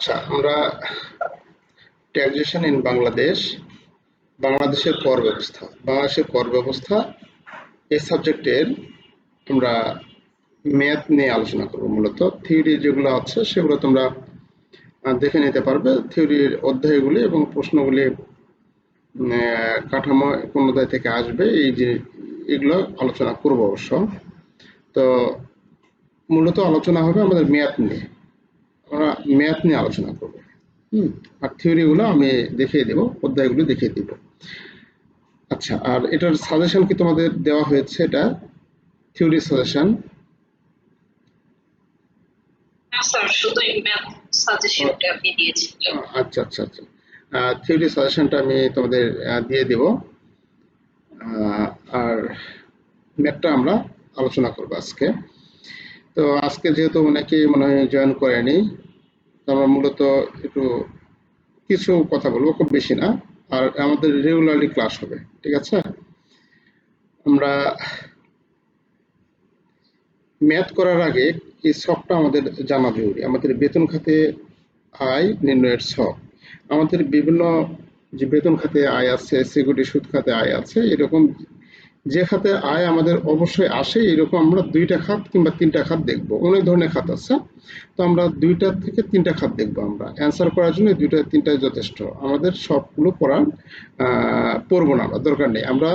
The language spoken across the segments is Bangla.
আচ্ছা, আমরা ট্যাক্সেশন ইন বাংলাদেশ, বাংলাদেশের কর ব্যবস্থা, বাংলাদেশের কর ব্যবস্থা এই সাবজেক্টের আমরা ম্যাথ নিয়ে আলোচনা করব। মূলত থিওরি যেগুলো আছে সেগুলো তোমরা দেখে নিতে পারবে, থিওরির অধ্যায়গুলি এবং প্রশ্নগুলি কাঠামো কোন অধ্যায় থেকে আসবে এই যে এগুলো আলোচনা করব অবশ্য। তো মূলত আলোচনা হবে আমাদের ম্যাথ নিয়ে, আমরা ম্যাথ নিয়ে আলোচনা করব। আর থিওরিগুলো আমি দেখিয়ে দেব, অধ্যায়গুলো দেখিয়ে দেব। আচ্ছা, আর এটার সাজেশন কি তোমাদের দেওয়া হয়েছে? এটা থিওরি সাজেশন। আচ্ছা আচ্ছা আচ্ছা, থিওরি সাজেশনটা আমি তোমাদের দিয়ে দেব। আর ম্যাথটা আমরা আলোচনা করব আজকে। তো আজকে যেহেতু অনেকেই মনে হয় জয়েন করেনি, আমরা মূলত একটু কিছু কথা বলবো, খুব বেশি না। আর আমাদের রেগুলারলি ক্লাস হবে, ঠিক আছে? আমরা ম্যাথ করার আগে এই ছকটা আমাদের জানা জরুরি। আমাদের বেতন খাতে আয় নির্ণয়ের ছক, আমাদের বিভিন্ন যে বেতন খাতে আয় আছে, সিকিউরিটি সুদ খাতে আয় আছে, এরকম যে খাতে আয় আমাদের অবশ্যই আসে, এরকম আমরা 2টা খাত কিংবা 3টা খাত দেখব। অনেক ধরনের খাত আছে, তো আমরা 2টা থেকে 3টা খাত দেখব। আমরা অ্যান্সার করার জন্য 2টা 3টাই যথেষ্ট, আমাদের সবগুলো পড়বো না, আমরা দরকার নেই। আমরা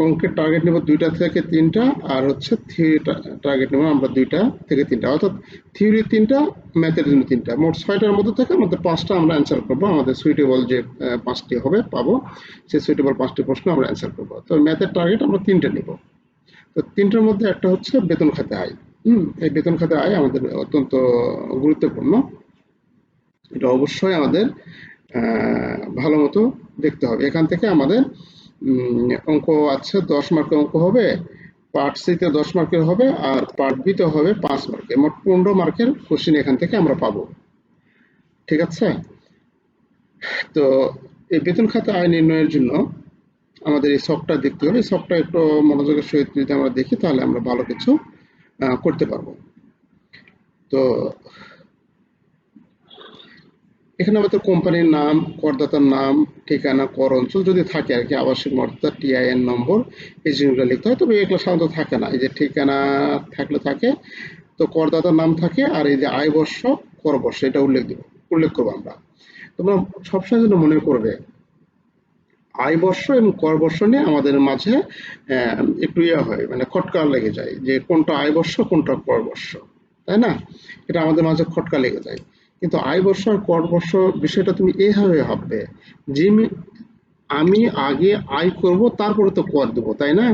অঙ্কের টার্গেট নেব 2টা থেকে 3টা, আর হচ্ছে থিওরি টার্গেট নেব আমরা 2টা থেকে 3টা, অর্থাৎ থিওরি 3টা, ম্যাথের জন্য 3টা, মোট 6টার মধ্যে থেকে আমাদের 5টা আমরা অ্যান্সার করবো। আমাদের সুইটেবল যে 5টি হবে পাবো, সেই সুইটেবল 5টি প্রশ্ন আমরা অ্যান্সার করবো। তো ম্যাথের টার্গেট আমরা 3টে নেব। তো 3টার মধ্যে একটা হচ্ছে বেতন খাতে আয়। এই বেতন খাতে আয় আমাদের অত্যন্ত গুরুত্বপূর্ণ, এটা অবশ্যই আমাদের ভালো মতো দেখতে হবে। এখান থেকে আমাদের অঙ্ক আছে, 10 মার্কের অঙ্ক হবে, পার্ট সিতে 10 মার্কের হবে, আর পার্ট বিতে হবে 5 মার্কের, মোট 15 মার্কের কোশ্চেন এখান থেকে আমরা পাবো, ঠিক আছে? তো এই বেতন খাতে আয় নির্ণয়ের জন্য আমাদের এই ছকটা দেখতে হবে। এই ছকটা একটু মনোযোগের সহিত যদি আমরা দেখি, তাহলে আমরা ভালো কিছু করতে পারবো। তো এখানে আমাদের কোম্পানির নাম, করদাতার নাম, ঠিকানা, কর অঞ্চল যদি থাকে আর কি, আবাসিক মর্যাদা, টিআইএন নম্বর, এই জিনিসগুলো লিখতে হয়। তবে এগুলো সাধারণত থাকে না। এই যে ঠিকানা থাকলে থাকে, তো করদাতার নাম থাকে, আর এই যে আয় বর্ষ, কর বর্ষ, এটা উল্লেখ করবো আমরা। তোমরা সবসময় যেন মনে করবে, আয় বর্ষ এবং কর বর্ষ নিয়ে আমাদের মাঝে একটু হয়, মানে খটকা লেগে যায় যে কোনটা আয় বর্ষ কোনটা কর বর্ষ, তাই না? এটা আমাদের মাঝে খটকা লেগে যায়। কিন্তু আয় বর্ষ আর কর বর্ষ বিষয়টা তুমি এইভাবে ভাববে যে আমি আগে আয় করব, তারপরে তো কর দেবো, তাই না?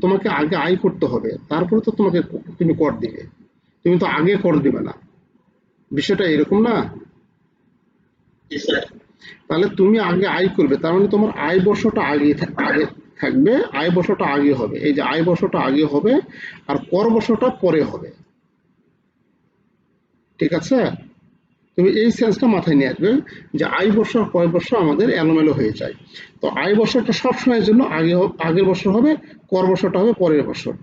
তোমাকে আগে আয় করতে হবে, তারপরে তো তুমি কর দিবে। তুমি তো আগে কর দিবে না, বিষয়টা এরকম না? তাহলে তুমি আগে আয় করবে, তার মানে তোমার আয় বর্ষটা আগে থাকবে, আয় বর্ষটা আগে হবে। এই যে আয় বর্ষটা আগে হবে, আর কর বর্ষটা পরে হবে, ঠিক আছে? তুমি এই সেন্সটা মাথায় নিয়ে আসবে যে আয় বর্ষ আর কর বর্ষ আমাদের এলোমেলো হয়ে যায়। তো আয় বর্ষটা সবসময়ের জন্য আগের বছর হবে, কর বর্ষটা হবে পরের বছর।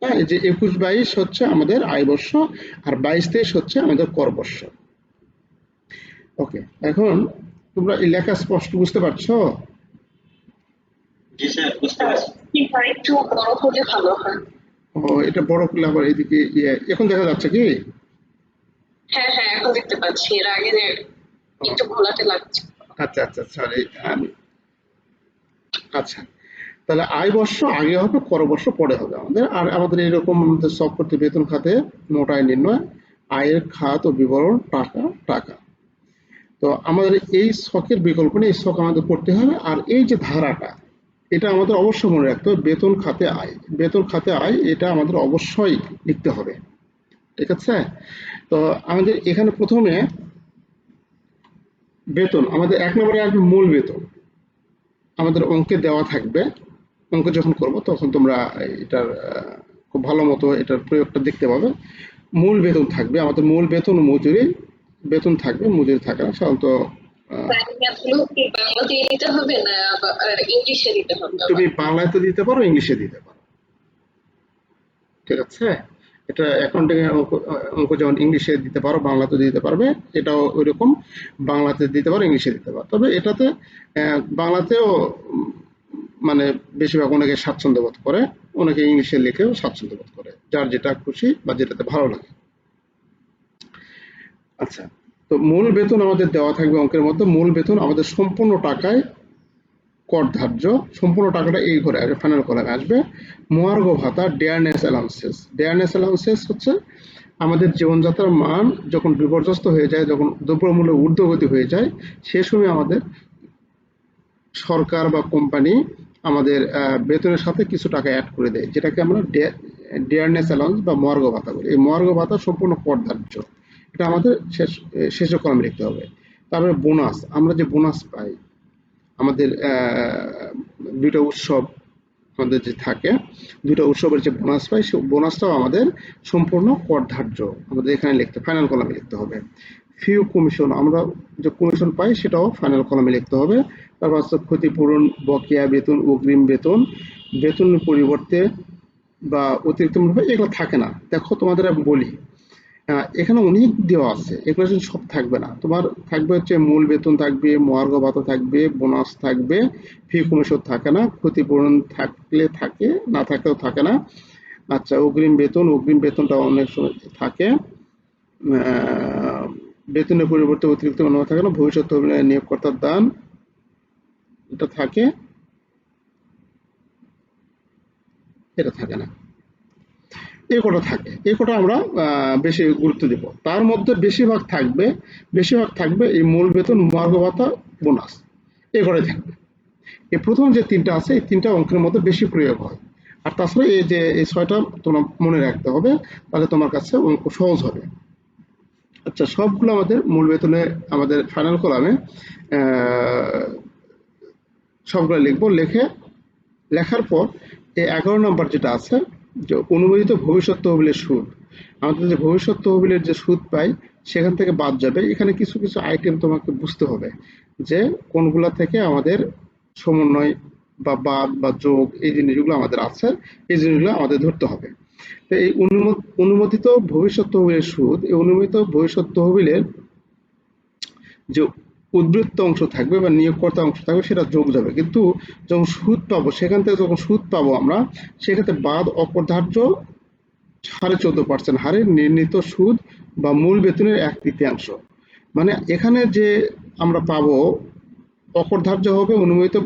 হ্যাঁ, এই যে 21-22 হচ্ছে আমাদের আয় বর্ষ, আর 22-23 হচ্ছে আমাদের কর বর্ষ। ওকে, এখন তোমরা এই লেখা স্পষ্ট বুঝতে পারছো? জি স্যার, বুঝতে পারছি। একটু বড় হলে ভালো হয়। ও, এটা বড় করলে আবার এদিকে এখন দেখা যাচ্ছে কি? হ্যাঁ হ্যাঁ, এখন দেখতে পাচ্ছি, এর আগে যে একটু ঘোলাটে লাগছে। আচ্ছা আচ্ছা, সরি। আচ্ছা, তাহলে আয় বর্ষ আগে হবে, কর বর্ষ পরে হবে আমাদের। আর আমাদের এরকম আমাদের সব করতে বেতন খাতে মোট আয় নির্ণয়, আয়ের খাত ও বিবরণ, টাকা টাকা। তো আমাদের এই ছকের বিকল্প নেই, এই ছক আমাদের করতে হবে। আর এই যে ধারাটা, এটা আমাদের অবশ্যই মনে রাখতে হবে, বেতন খাতে আয়, বেতন খাতে আয়, এটা আমাদের অবশ্যই লিখতে হবে, ঠিক আছে? তো আমাদের এখানে প্রথমে বেতন, আমাদের 1 নম্বরে আসবে মূল বেতন, আমাদের অঙ্কে দেওয়া থাকবে। অঙ্ক যখন করব তখন তোমরা এটার খুব ভালো মতো এটার প্রয়োগটা দেখতে পাবে। মূল বেতন থাকবে, আমাদের মূল বেতন ও মজুরি, বেতন থাকবে, মজুরি থাকে না সাধারণত। তুমি বাংলায় তো দিতে পারো, ইংলিশে দিতে পারো, ঠিক আছে? এটা অ্যাকাউন্টিং এর অঙ্ক যেমন ইংলিশে দিতে পারো, বাংলাতে দিতে পারবে, এটাও ওইরকম বাংলাতে দিতে পারো, ইংলিশে দিতে পারো। তবে এটাতে বাংলাতেও মানে বেশিরভাগ অনেকে স্বাচ্ছন্দ্য বোধ করে, অনেকে ইংলিশে লিখেও স্বাচ্ছন্দ্য বোধ করে, যার যেটা খুশি বা যেটাতে ভালো লাগে। আচ্ছা, তো মূল বেতন আমাদের দেওয়া থাকবে অঙ্কের মধ্যে। মূল বেতন আমাদের সম্পূর্ণ টাকায় কর ধার্য, সম্পূর্ণ টাকাটা এই ঘরে আসবে, ফাইনাল কলামে আসবে। মহার্ঘ ভাতা, ডেয়ারনেস অ্যালাউন্সেস। ডেয়ারনেস অ্যালাউন্সেস হচ্ছে আমাদের জীবনযাত্রার মান যখন বিপর্যস্ত হয়ে যায়, যখন দ্রব্যমূল্য ঊর্ধ্বগতি হয়ে যায়, সে সময় আমাদের সরকার বা কোম্পানি আমাদের বেতনের সাথে কিছু টাকা অ্যাড করে দেয়, যেটাকে আমরা ডেয়ারনেস অ্যালাউন্স বা মহার্ঘ ভাতা বলি। এই মহার্ঘ ভাতা সম্পূর্ণ কর ধার্য, এটা আমাদের শেষ কলামে লিখতে হবে। তারপরে বোনাস, আমরা যে বোনাস পাই, আমাদের দুইটা উৎসব আমাদের যে থাকে, দুইটা উৎসবের যে বোনাস পাই, সেই বোনাসটাও আমাদের সম্পূর্ণ কর ধার্য, আমাদের এখানে লিখতে, ফাইনাল কলামে লিখতে হবে। ফিউ কমিশন, আমরা যে কমিশন পাই সেটাও ফাইনাল কলামে লিখতে হবে। তারপর হচ্ছে ক্ষতিপূরণ, বকেয়া বেতন, অগ্রিম বেতন, বেতনের পরিবর্তে বা অতিরিক্ত মূল্য, এগুলো থাকে না। দেখো তোমাদের আমি বলি, এখানে অনেক দেওয়া আছে, এগুলো কিন্তু সব থাকবে না। তোমার থাকবে হচ্ছে মূল বেতন থাকবে, মহার্ঘ ভাতা থাকবে, বোনাস থাকবে, ফি কমিশন থাকে না, ক্ষতিপূরণ থাকলে থাকে, না থাকলেও থাকে না। আচ্ছা, অগ্রিম বেতন, অগ্রিম বেতনটা অনেক সময় থাকে। বেতনের পরিবর্তে অতিরিক্ত কোনো থাকে না। ভবিষ্যৎ তহবিলে নিয়োগকর্তার দান, এটা থাকে, এটা থাকে না। এই কটা থাকে, এই কটা আমরা বেশি গুরুত্ব দেব। তার মধ্যে বেশিরভাগ থাকবে এই মূল বেতন, মহার্ঘ ভাতা, বোনাস, এই কটাই থাকবে। এই প্রথম যে তিনটা আছে, এই তিনটা অঙ্কের মধ্যে বেশি প্রয়োগ হয়। আর তাছাড়া এই যে এই ছয়টা তোমার মনে রাখতে হবে, তাহলে তোমার কাছে অঙ্ক সহজ হবে। আচ্ছা, সবগুলো আমাদের মূল বেতনে আমাদের ফাইনাল কলামে সবগুলো লিখবো। লেখার পর এই 11 নম্বর যেটা আছে, যে অনুমোদিত ভবিষ্যৎ তহবিলের সুদ, আমাদের যে ভবিষ্যৎ তহবিলের যে সুদ পাই সেখান থেকে বাদ যাবে। এখানে কিছু কিছু আইটেম তোমাকে বুঝতে হবে, যে কোনগুলা থেকে আমাদের সমন্বয় বা বাদ বা যোগ, এই জিনিসগুলো আমাদের আছে, এই জিনিসগুলো আমাদের ধরতে হবে। তো এই অনুমোদিত ভবিষ্যৎ তহবিলের সুদ, এই অনুমোদিত ভবিষ্যৎ তহবিলের যে উদ্বৃত্ত অংশ থাকবে বা নিয়োগকর্তা অংশ থাকবে, সেটা যোগ যাবে। কিন্তু যখন সুদ পাবো, সেখান থেকে যখন সুদ পাবো আমরা, সেক্ষেত্রে বাদ অপরিহার্য 14.5% হারে নির্ণীত সুদ বা মূল বেতনের 1/3। মানে এখানে যে আমরা পাবো অপরিহার্য হবে, অনুমোদিত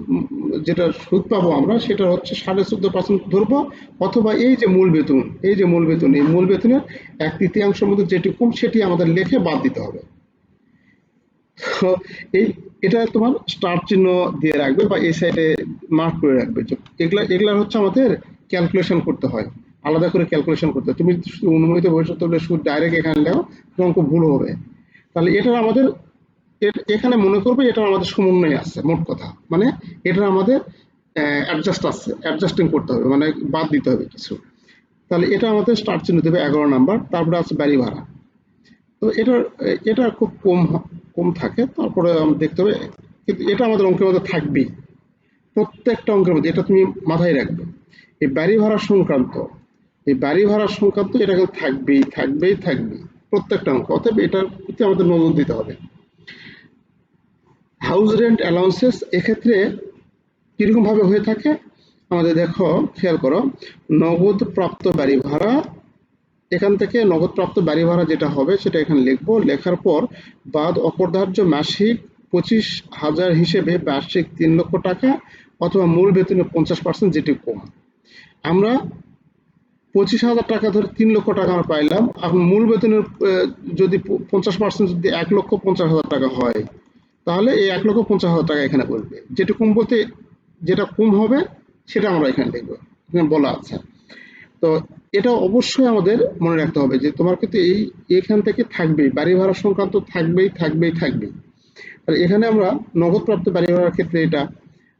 যেটা সুদ পাবো আমরা, সেটা হচ্ছে 14.5% ধরবো, অথবা এই যে মূল বেতন, এই মূল বেতনের 1/3 মধ্যে যেটুকু, সেটি আমাদের লেখে বাদ দিতে হবে। তো এই এটা তোমার স্টার চিহ্ন দিয়ে রাখবে বা এই সাইডে মার্ক করে রাখবে, যে এগুলা হচ্ছে আমাদের ক্যালকুলেশন করতে হয়, আলাদা করে ক্যালকুলেশন করতে হয়। তুমি অনুমোদিত ভবিষ্যৎ তহবিলের সুদ ডাইরেক্ট এখানে লেও, অঙ্ক ভুল হবে। তাহলে এটা আমাদের এখানে মনে করবে এটা আমাদের সমন্বয় আছে, মোট কথা মানে এটা আমাদের অ্যাডজাস্ট আছে, অ্যাডজাস্টিং করতে হবে, মানে বাদ দিতে হবে কিছু। তাহলে এটা আমাদের স্টার চিহ্ন দেবে 11 নাম্বার। তারপরে আছে বাড়ি ভাড়া। তো এটা খুব কম থাকে, তারপরে আমরা দেখতে হবে, কিন্তু এটা আমাদের অঙ্কের মধ্যে থাকবেই, প্রত্যেকটা অঙ্কের মধ্যে, এটা তুমি মাথায় রাখবে। এই বাড়ি ভাড়া সংক্রান্ত এটা কিন্তু থাকবেই প্রত্যেকটা অঙ্ক, অতএব এটার প্রতি আমাদের নজর দিতে হবে। হাউস রেন্ট অ্যালাউন্সেস, এক্ষেত্রে কিরকম ভাবে হয়ে থাকে আমাদের, দেখো খেয়াল করো, নগদ প্রাপ্ত বাড়ি ভাড়া, এখান থেকে নগদপ্রাপ্ত বাড়ি ভাড়া যেটা হবে সেটা এখানে লিখবো। লেখার পর বাদ অপরিহার্য মাসিক 25,000 হিসেবে বার্ষিক 3 লক্ষ টাকা, অথবা মূল বেতনের 50% যেটি কম। আমরা 25,000 টাকা ধরে 3 লক্ষ টাকা আমরা পাইলাম। এখন মূল বেতনের যদি 50% যদি 1,50,000 টাকা হয়, তাহলে এই 1,50,000 টাকা এখানে বলবে। যেটা কম বলতে যেটা কম হবে সেটা আমরা এখানে লিখবো, এখানে বলা আছে। তো এটা অবশ্যই আমাদের মনে রাখতে হবে, যে তোমার কিন্তু এখান থেকে থাকবেই, বাড়ি ভাড়া সংক্রান্ত থাকবেই। আর এখানে আমরা নগদপ্রাপ্ত বাড়ি ভাড়ার ক্ষেত্রে এটা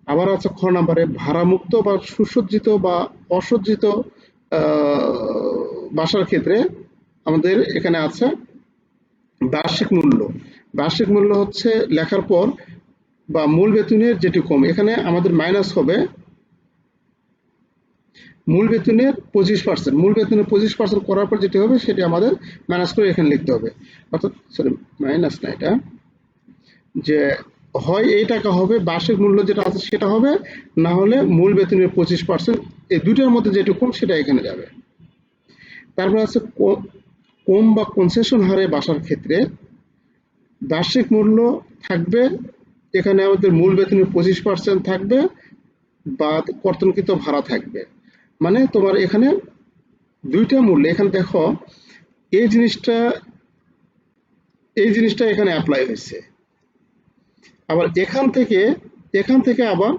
আবার আছে খ নাম্বারে, ভাড়ামুক্ত বা সুসজ্জিত বা অসজ্জিত বাসার ক্ষেত্রে আমাদের এখানে আছে বার্ষিক মূল্য। বার্ষিক মূল্য হচ্ছে লেখার পর বা মূল বেতনের যেটি কম, এখানে আমাদের মাইনাস হবে মূল বেতনের 25%, মূল বেতনের 25% করার পর যেটি হবে সেটি আমাদের মাইনাস করে এখানে লিখতে হবে। অর্থাৎ সরি, মাইনাস না, এটা যে হয় এই টাকা হবে, বার্ষিক মূল্য যেটা আছে সেটা হবে, না হলে মূল বেতনের 25%, এই দুইটার মধ্যে যেটুকু সেটা এখানে যাবে। তারপর আছে কম বা কনসেশন হারে বাসার ক্ষেত্রে বার্ষিক মূল্য থাকবে, এখানে আমাদের মূল বেতনের 25% থাকবে, বা কর্তনকৃত ভাড়া থাকবে। মানে তোমার এখানে দুইটা মূল্য, এখানে দেখো এই জিনিসটা এখানে অ্যাপ্লাই হয়েছে। আবার এখান থেকে আবার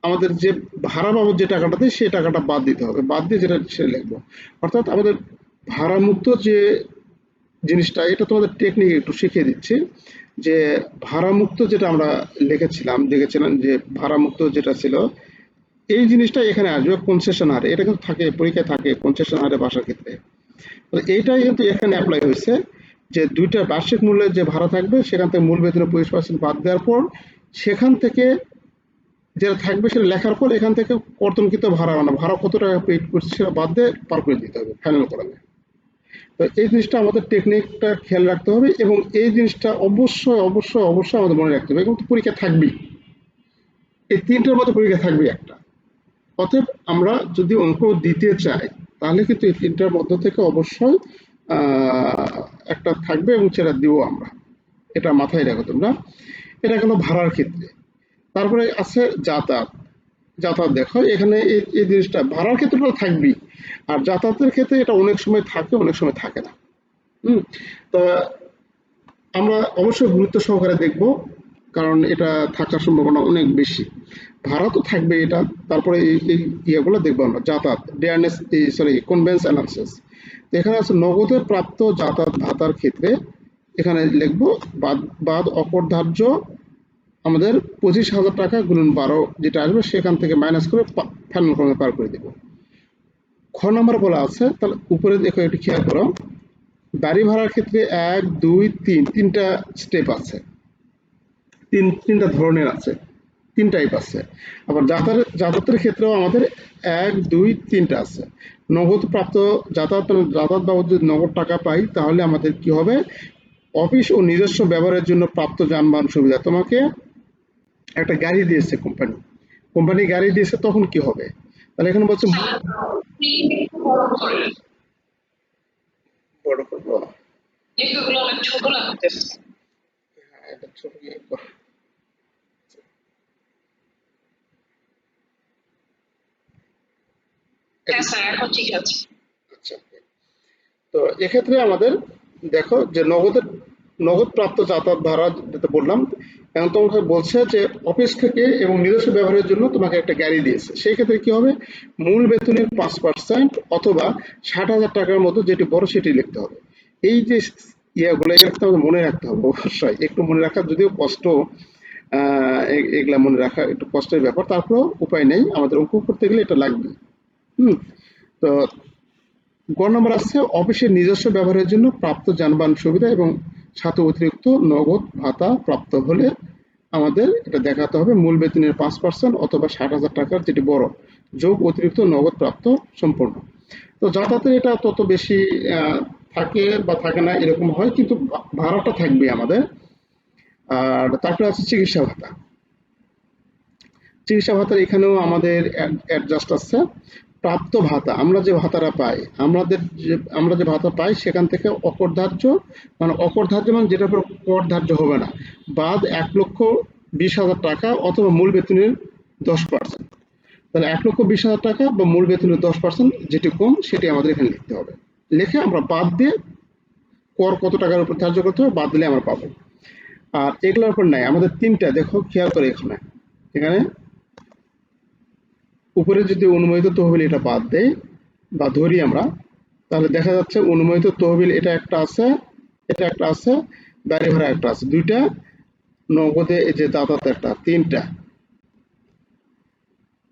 আমাদের যে ভাড়া বাবদ যে টাকাটা দেয় সেই টাকাটা বাদ দিতে হবে, বাদ দিয়ে যেটা সেটা লিখবো। অর্থাৎ আমাদের ভাড়ামুক্ত যে জিনিসটা, এটা তোমাদের টেকনিক একটু শিখিয়ে দিচ্ছি। যে ভাড়ামুক্ত যেটা আমরা দেখেছিলাম যে ভাড়ামুক্ত যেটা ছিল, এই জিনিসটা এখানে আসবে কনসেশন হারে। এটা কিন্তু থাকে, পরীক্ষায় থাকে কনসেশন হারে বাসার ক্ষেত্রে। তো এইটাই কিন্তু এখানে অ্যাপ্লাই হয়েছে, যে দুইটা বার্ষিক মূল্যের যে ভাড়া থাকবে সেখান থেকে মূল বেতনের 25% বাদ দেওয়ার পর সেখান থেকে যেটা থাকবে সেটা লেখার পর এখান থেকে কর্তনকৃত ভাড়া, মানে ভাড়া কত টাকা পেড করছে সেটা বাদ দিয়ে পার করে দিতে হবে ফাইনাল করাবে। তো এই জিনিসটা আমাদের টেকনিকটা খেয়াল রাখতে হবে, এবং এই জিনিসটা অবশ্যই অবশ্যই অবশ্যই আমাদের মনে রাখতে হবে, এবং পরীক্ষা থাকবেই, এই তিনটার মধ্যে পরীক্ষা থাকবে একটা। অতএব আমরা যদি অঙ্ক দিতে চাই তাহলে কিন্তু এই তিনটার মধ্য থেকে অবশ্যই একটা থাকবে, এবং সেটা দিব আমরা। এটা মাথায় রাখো তোমরা। এটা গেল ভাড়ার ক্ষেত্রে। তারপরে আছে যাতায়াত। যাতায়াত দেখো এখানে এই জিনিসটা ভাড়ার ক্ষেত্রে তো থাকবেই, আর যাতায়াতের ক্ষেত্রে এটা অনেক সময় থাকে, অনেক সময় থাকে না। হুম। তো আমরা অবশ্যই গুরুত্ব সহকারে দেখব, কারণ এটা থাকার সম্ভাবনা অনেক বেশি। ভাড়া তো থাকবে এটা। তারপরে এই ইয়েগুলো দেখবো আমরা, যাতায়াত, ডিয়ারনেস, সরি, কনভেন্স অ্যানাউন্সেস। এখানে আছে নগদে প্রাপ্ত যাতায়াত ভাতার ক্ষেত্রে, এখানে লিখবো বাদ বাদ অপরধার্য আমাদের 25,000 টাকা গুণন 12 যেটা আসবে সেখান থেকে মাইনাস করে ফাইনাল ক্রমে পার করে দেবো। খ নাম্বার বলা আছে, তাহলে উপরে দেখো একটু খেয়াল করো। বাড়ি ভাড়ার ক্ষেত্রে 1, 2, 3 তিনটা স্টেপ আছে, তিনটা ধরনের আছে, তিন টাইপ আছে। আবার যাতায়াতের ক্ষেত্রেও আমাদের 1, 2, 3টা আছে। নগদ প্রাপ্ত যাতায়াত বাবদ যদি নগদ টাকা পাই তাহলে আমাদের কি হবে, অফিস ও নিজস্ব ব্যবহারের জন্য প্রাপ্ত যানবাহন সুবিধা। তোমাকে একটা গাড়ি দিয়েছে কোম্পানি গাড়ি দিয়েছে, তখন কি হবে? তাহলে এখানে বলছে বড় করবো। লেখাগুলো অনেক ছোট লাগতেছে। হ্যাঁ, এটা ছোট লিখবো। হ্যাঁ স্যার, এখন ঠিক আছে। আচ্ছা, তো এক্ষেত্রে আমাদের দেখো যে নগদ প্রাপ্ত যাতায়াত ভাড়া যেটা বললাম, এখন তোমাকে বলছে যে অফিস থেকে এবং নিজস্ব ব্যবহারের জন্য তোমাকে একটা গাড়ি দিয়েছে, সেই ক্ষেত্রে কি হবে, মূল বেতনের 5% অথবা 60,000 টাকার মতো যেটি বড় সেটি লিখতে হবে। এই যে ইয়েগুলো এগুলো আমাদের মনে রাখতে হবে, অবশ্যই একটু মনে রাখা, যদিও কষ্ট, এগুলা মনে রাখা একটু কষ্টের ব্যাপার, তারপরেও উপায় নেই, আমাদের অঙ্ক করতে গেলে এটা লাগবে। হুম। তো গ নম্বর আছে অফিসের নিজস্ব ব্যবহারের জন্য প্রাপ্ত যানবাহন সুবিধা এবং সাথে অতিরিক্ত নগদ ভাতা প্রাপ্ত হলে আমাদের এটা দেখাতে হবে মূল বেতনের 5% অথবা 60,000 টাকার যেটি বড় যোগ অতিরিক্ত নগদ প্রাপ্ত সম্পূর্ণ। তো যাতায়াতের এটা তত বেশি থাকে বা থাকে না এরকম হয়, কিন্তু ভাড়াটা থাকবে আমাদের। আর তারপরে আছে চিকিৎসা ভাতা। চিকিৎসা ভাতার এখানেও আমাদের অ্যাডজাস্ট আছে। প্রাপ্ত ভাতা, আমরা যে ভাতাটা পাই, আমরা যে ভাতা পাই সেখান থেকে অকরধার্য, মানে অকরধার্য মানে যেটার উপর কর ধার্য হবে না, বাদ 1,20,000 টাকা অথবা মূল বেতনের 10%। তাহলে 1,20,000 টাকা বা মূল বেতনের 10% যেটি কম সেটি আমাদের এখানে লিখতে হবে। লিখে আমরা বাদ দিয়ে কর কত টাকার উপর ধার্য করতে হবে বাদ দিলে আমরা পাবো। আর এগুলোর উপর নাই, আমাদের তিনটা দেখো খেয়াল করে, এখানে এখানে উপরে যদি অনুমোদিত তহবিল এটা বাদ দেয় বা ধরি আমরা, তাহলে দেখা যাচ্ছে অনুমোদিত তহবিল এটা একটা আছে, এটা একটা আছে, গাড়ি ভাড়া একটা আছে, দুইটা, নগদে এই যে যাতায়াত একটা, তিনটা,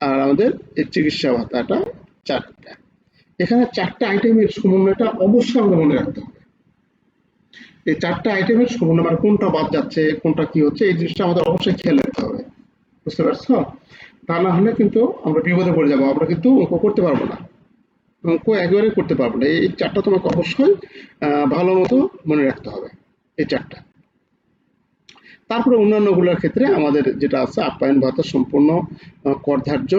আর আমাদের এই চিকিৎসা ভাতাটা চারটা। এখানে চারটা আইটেমের সমন্বয়টা অবশ্যই আমাদের মনে রাখতে হবে। এই চারটা আইটেমের সমন্বয়, মানে কোনটা বাদ যাচ্ছে কোনটা কি হচ্ছে এই জিনিসটা আমাদের অবশ্যই খেয়াল রাখতে হবে। বুঝতে পারছো? তা না হলে কিন্তু আমরা বিপদে পড়ে যাবো, আমরা কিন্তু অঙ্ক করতে পারবো না, অঙ্ক একেবারে করতে পারবো না। এই চারটা তোমাকে অবশ্যই ভালো মতো মনে রাখতে হবে, এই চারটা। তারপরে অন্যান্যগুলোর ক্ষেত্রে আমাদের যেটা আছে, আপ্যায়ন ভাতা সম্পূর্ণ করধার্য,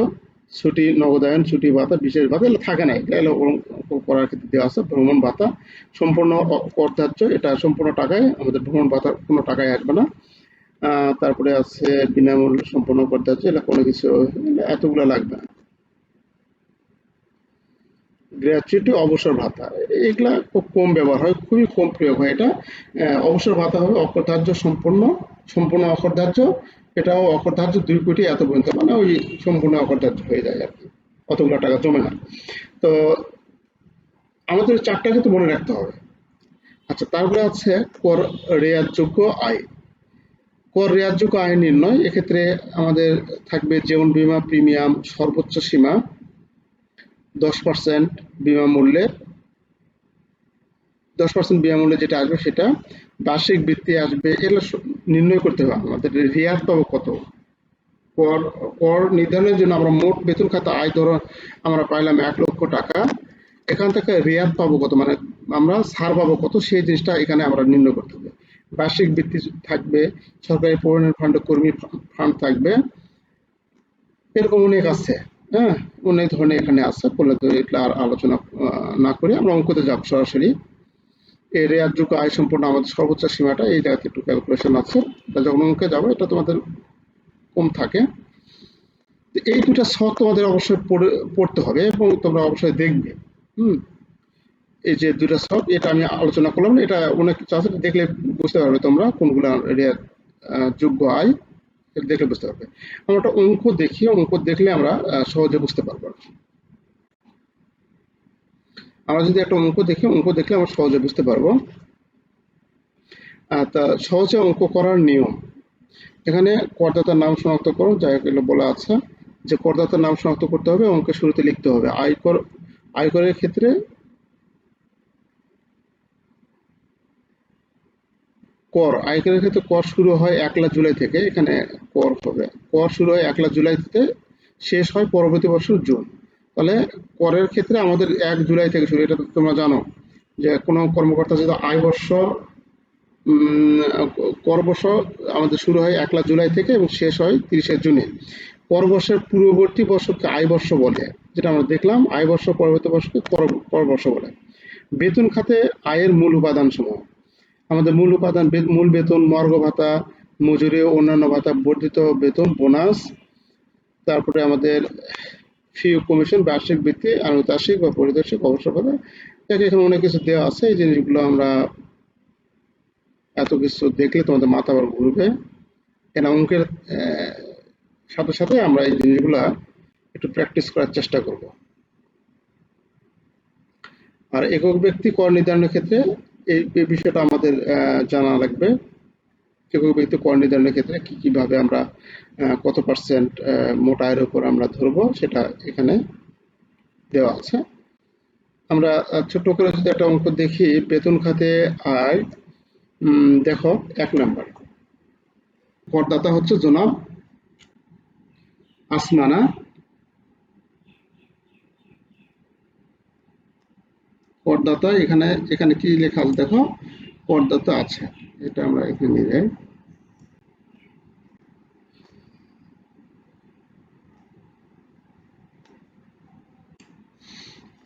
ছুটি নগদায়ন, ছুটি ভাতা, বিশেষ ভাতা, এগুলো থাকে না, এগুলো অঙ্ক করার ক্ষেত্রে দেওয়া আছে। ভ্রমণ ভাতা সম্পূর্ণ করধার্য, এটা সম্পূর্ণ টাকায়, আমাদের ভ্রমণ ভাতা কোনো টাকায় আসবে না। তারপরে আছে বিনামূল্যে সম্পূর্ণ করধার্য, এটা কোনো কিছু এতগুলো লাগবে না। গ্র্যাচুইটি, অবসর ভাতা, এগুলা খুব কম ব্যবহার হয়, খুবই কম প্রয়োগ হয় এটা। অবসর ভাতা হবে অকরধার্য সম্পূর্ণ, সম্পূর্ণ অকরধার্য, এটাও অকরধার্য 2 কোটি এত পর্যন্ত, মানে ওই সম্পূর্ণ অকরধার্য হয়ে যায় আর কি, অতগুলো টাকা জমে না। তো আমাদের চারটা কিন্তু মনে রাখতে হবে। আচ্ছা, তারপরে আছে কর রেয়াতযোগ্য আয়। কর রেয়াতযোগ্য আয় নির্ণয়, এক্ষেত্রে আমাদের থাকবে জীবন বীমা প্রিমিয়াম সর্বোচ্চ সীমা 10% বিমা মূল্যের, 10% বিনামূল্যে যেটা আসবে সেটা, বার্ষিক বৃত্তি আসবে, এগুলো নির্ণয় করতে হবে আমাদের। রেয়াত পাবো কত, কর, কর নির্ধারণের জন্য আমরা মোট বেতন খাতে আয় ধরো আমরা পাইলাম 1 লক্ষ টাকা, এখান থেকে রেয়াত পাবো কত, মানে আমরা ছাড় পাবো কত, সেই জিনিসটা এখানে আমরা নির্ণয় করতে হবে। বার্ষিক বৃত্তি থাকবে, সরকারি প্রভিডেন্ট ফান্ড, কর্মী ফান্ড থাকবে, এরকম অনেক আছে। হ্যাঁ, অনেক ধরনের এখানে আছে, বলে তো এটা আর আলোচনা না করে আমরা অঙ্কতে যাব সরাসরি। এই রেয়াতযোগ্য আয় সম্পূর্ণ আমাদের সর্বোচ্চ সীমাটা এই জায়গাতে একটু ক্যালকুলেশন আছে, এটা যখন অঙ্কে যাবো এটা তোমাদের কম থাকে। তো এই দুটা ছক তোমাদের অবশ্যই পড়তে হবে এবং তোমরা অবশ্যই দেখবে। হুম, এই যে দুটা ছক, এটা আমি আলোচনা করলাম না, এটা অনেক কিছু আছে, দেখলে বুঝতে পারবে তোমরা কোনগুলা রেয়াত যোগ্য আয়, এটা দেখলে বুঝতে পারবে। আমরা একটা অঙ্ক দেখি, অঙ্ক দেখলে আমরা সহজে বুঝতে পারবো। আমরা যদি একটা অঙ্ক দেখি, অঙ্ক দেখলে আমরা সহজে বুঝতে পারবো। তা সহজে অঙ্ক করার নিয়ম, এখানে করদাতার নাম শনাক্তকরণ, যা এগুলো বলা আছে যে করদাতার নাম শনাক্ত করতে হবে, অঙ্কের শুরুতে লিখতে হবে আয়কর। আয়করের ক্ষেত্রে কর, আয়করের ক্ষেত্রে কর শুরু হয় 1 জুলাই থেকে, এখানে কর হবে, কর শুরু হয় 1 জুলাই থেকে, শেষ হয় পরবর্তী বছর জুন। তাহলে করের ক্ষেত্রে আমাদের 1 জুলাই থেকে শুরু, এটা তো তোমরা জানো যে কোনো কর্মকর্তা যদি আয় বর্ষ কর বর্ষ আমাদের শুরু হয় 1 জুলাই থেকে এবং শেষ হয় 30 জুনে। কর বর্ষের পূর্ববর্তী বর্ষকে আয় বর্ষ বলে, যেটা আমরা দেখলাম, আয় বর্ষ পরবর্তী বর্ষকে কর বর্ষ বলে। বেতন খাতে আয়ের মূল উপাদান সমূহ, আমাদের মূল উপাদান মূল বেতন, মর্গ ভাতা, মজুরি ও অন্যান্য ভাতা, বর্ধিত বেতন, বোনাস, তারপরে আমাদের ফি ও কমিশন, বার্ষিক বৃত্তি, আনুতার্ষিক বা পরিদর্শক, অবসর ভাতা, এখানে অনেক কিছু দেওয়া আছে। এই জিনিসগুলো আমরা এত কিছু দেখলে তোমাদের মাথা আবার ঘুরবে, কেন অঙ্কের সাথে সাথে আমরা এই জিনিসগুলা একটু প্র্যাকটিস করার চেষ্টা করব। আর একক ব্যক্তি কর নির্ধারণের ক্ষেত্রে এই বিষয়টা আমাদের জানা লাগবে। একক ব্যক্তি কর নির্ধারণের ক্ষেত্রে কিভাবে আমরা কত পার্সেন্ট মোট আয়ের উপর আমরা ধরবো, সেটা এখানে দেওয়া আছে। আমরা ছোট করে যদি একটা অঙ্ক দেখি, বেতন খাতে আয়, দেখো 1 নম্বর, করদাতা হচ্ছে জনাব আসমানা, করদাতা এখানে, এখানে কি লেখা আছে দেখো, করদাতা আছে, এটা আমরা এখানে নিয়ে যাই।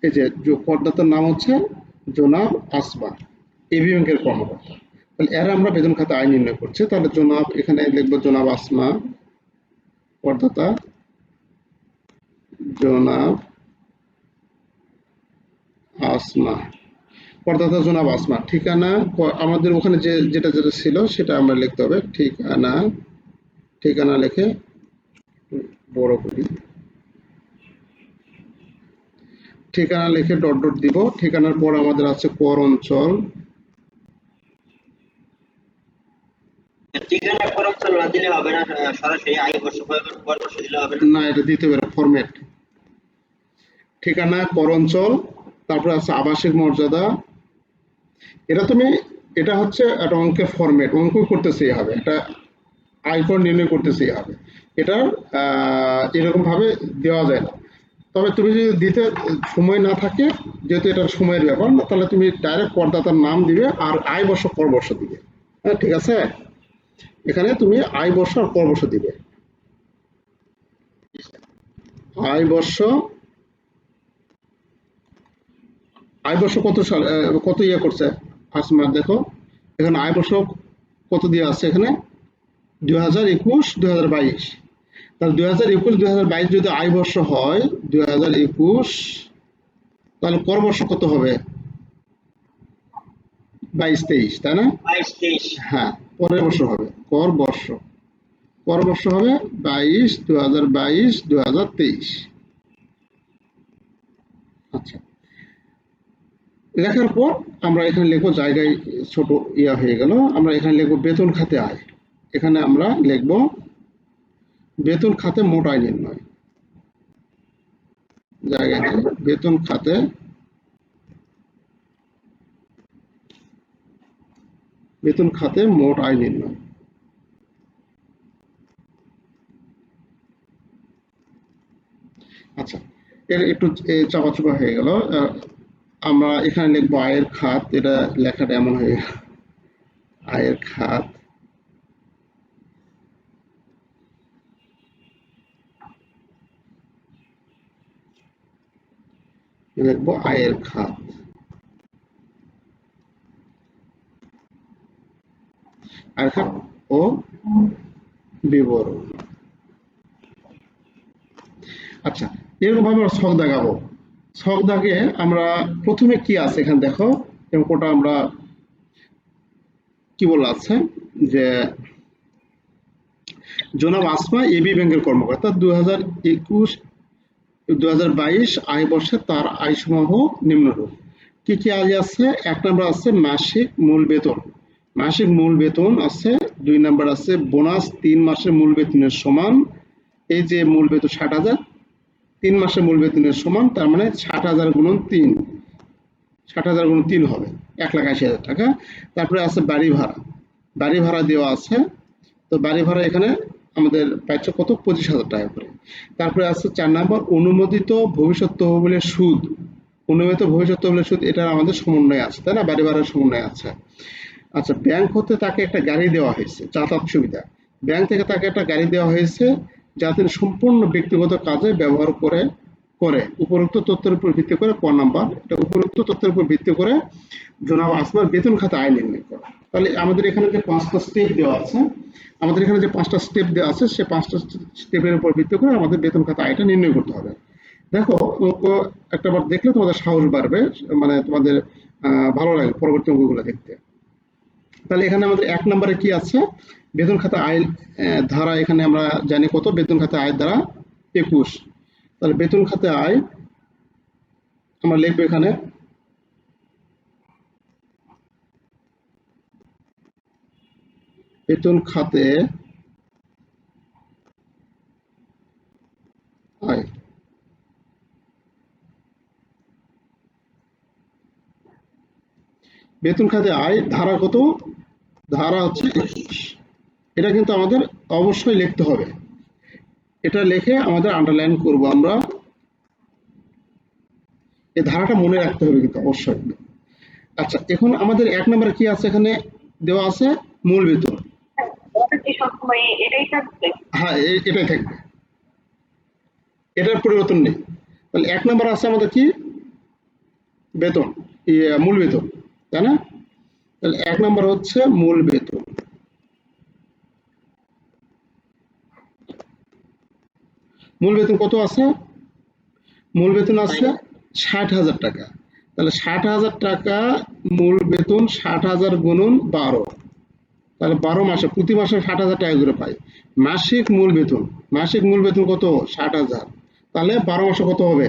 এই যে করদাতার নাম হচ্ছে জনাব আসবা, এবি ব্যাংকের কর্মকর্তা। তাহলে এরা আমরা বেতন খাতে আয় নির্ণয় করছি, তাহলে জনাব এখানে লিখবো জনাব আসমা, করদাতা জনাব আসমা, করদাতা জনাব আসমা। ঠিকানা আমাদের ওখানে যেটা যেটা ছিল সেটা আমরা লিখতে হবে, ঠিকানা, ঠিকানা লিখে বড় করি, ঠিকানা লিখে ডট ডট দিব। ঠিকানার পর আমাদের আছে কর অঞ্চল, ঠিকানা খরচ না দিলে হবে না, সরাসরি আয় বর্ষ পর বর্ষ দিলে হবে না। না এটা দিতে হবে ফরম্যাট, ঠিকানা, কর অঞ্চল, তারপরে আছে আবাসিক মর্যাদা। এটা তুমি, এটা হচ্ছে একটা অঙ্কের ফরম্যাট, অঙ্ক করতেছে হবে এটা, আয়কর নির্ণয় করতেছে এইভাবে। এটা এরকম ভাবে দেওয়া যায় না। তবে তুমি যদি দিতে সময় না থাকে, যেহেতু এটা সময়ের ব্যাপার না, তাহলে তুমি ডাইরেক্ট করদাতার নাম দিবে আর আয় বর্ষ কর বর্ষ দিবে। হ্যাঁ, ঠিক আছে। এখানে তুমি আয় বর্ষ আর কর বর্ষ দিবে। আয় বর্ষ, আয় বর্ষ কত সাল, কত ইয়ে করছে আসমা, দেখো এখানে আয় বর্ষ কত দিয়ে আছে এখানে, 2021 2022। তাহলে 2021 2022 যদি আয় বর্ষ হয় 2021, তাহলে কর বর্ষ কত হবে, 22 23, তাই না? 22 23। হ্যাঁ, পরের বর্ষ হবে কর বর্ষ, কর বর্ষ হবে 2022 2023। আচ্ছা, লেখার পর আমরা এখানে লিখবো, জায়গায় ছোট ইয়া হয়ে গেল, আমরা এখানে লিখবো বেতন খাতে আয়। এখানে আমরা লিখবো বেতন খাতে মোট আয় নির্ণয়, জায়গায় বেতন খাতে মোট আয় নির্ণয়। আচ্ছা, এর একটু চাপাচুপা হয়ে গেল। আমরা এখানে লিখবো আয়ের খাত, এটা লেখাটা এমন হয়ে গেল, আয়ের খাত, লিখবো আয়ের খাত, আয়ের খাত ও বিবরণ। আচ্ছা, এরকম ভাবে আমরা ছক দাগাবো। ছক দাগে আমরা প্রথমে কি আছে এখানে দেখো, এবং ওটা আমরা কি বলা আছে যে জনাব আসমা এবি ব্যাংকের কর্মকর্তা 2021-2022 আয় বর্ষে তার আয় সমূহ নিম্নরূপ। কি কি আয় আছে? 1 নম্বর আছে মাসিক মূল বেতন, মাসিক মূল বেতন আছে। 2 নম্বর আছে বোনাস 3 মাসের মূল বেতনের সমান। এই যে মূল বেতন 60,000, 3 মাসের মূল বেতনের সমান, তার মানে 60,000 গুণন 3, 60,000 গুণ 3 হবে 1,80,000 টাকা। তারপরে আছে বাড়ি ভাড়া, বাড়ি ভাড়া দেওয়া আছে। তো বাড়ি ভাড়া এখানে আমাদের পাইছে কত, 25,000 টাকা করে। তারপরে আছে 4 নম্বর অনুমোদিত ভবিষ্যৎ তহবিলের সুদ, অনুমোদিত ভবিষ্যৎ তহবিলের সুদ, এটা আমাদের সমন্বয় আছে, তাই না, বাড়ি ভাড়ার সমন্বয় আছে। আচ্ছা, ব্যাংক হতে তাকে একটা গাড়ি দেওয়া হয়েছে, যাতায়াত সুবিধা। ব্যাংক থেকে তাকে একটা গাড়ি দেওয়া হয়েছে যা তিনি সম্পূর্ণ ব্যক্তিগত কাজে ব্যবহার করে উপরোক্ত তথ্যের উপর ভিত্তি করে, ক নাম্বার, এটা উপরোক্ত তথ্যের উপর ভিত্তি করে জনাব আসমার বেতন খাতে আয় নির্ণয় করা। তাহলে আমাদের এখানে যে 5টা স্টেপ দেওয়া আছে, আমাদের এখানে যে 5টা স্টেপ দেওয়া আছে, সে 5টা স্টেপের উপর ভিত্তি করে আমাদের বেতন খাতে আয়টা নির্ণয় করতে হবে। দেখো, একটা বার দেখলে তোমাদের সাহস বাড়বে, মানে তোমাদের ভালো লাগবে পরবর্তী অঙ্কগুলো দেখতে। তাহলে এখানে আমাদের 1 নম্বরে কি আছে, বেতন খাতে আয় ধারা, এখানে আমরা জানি কত, বেতন খাতে আয় ধারা 21। তাহলে বেতন খাতে আয় আমরা লিখবো এখানে বেতন খাতে আয়, বেতন খাতে আয় ধারা কত, ধারা হচ্ছে 21। এটা কিন্তু আমাদের অবশ্যই লিখতে হবে, এটা লিখে আমাদের আন্ডারলাইন করব আমরা, এই ধারাটা মনে রাখতে হবে কিন্তু অবশ্যই। আচ্ছা, এখন আমাদের 1 নম্বরে কি আছে, এখানে দেওয়া আছে মূল বেতন। হ্যাঁ, এটাই থাকবে, এটার পরিবর্তন নেই। তাহলে 1 নম্বর আছে আমাদের কি, বেতন, মূল বেতন, তাই না? তাহলে 1 নম্বর হচ্ছে মূল বেতন। মূল বেতন কত আছে? মূল বেতন আছে 60,000 টাকা। তাহলে 60,000 টাকা মূল বেতন, 60,000 গুণন 12, তাহলে 12 মাসে প্রতি মাসে 60,000 টাকা করে পাই। মাসিক মূল বেতন, মাসিক মূল বেতন কত, 60,000, তাহলে 12 মাসে কত হবে,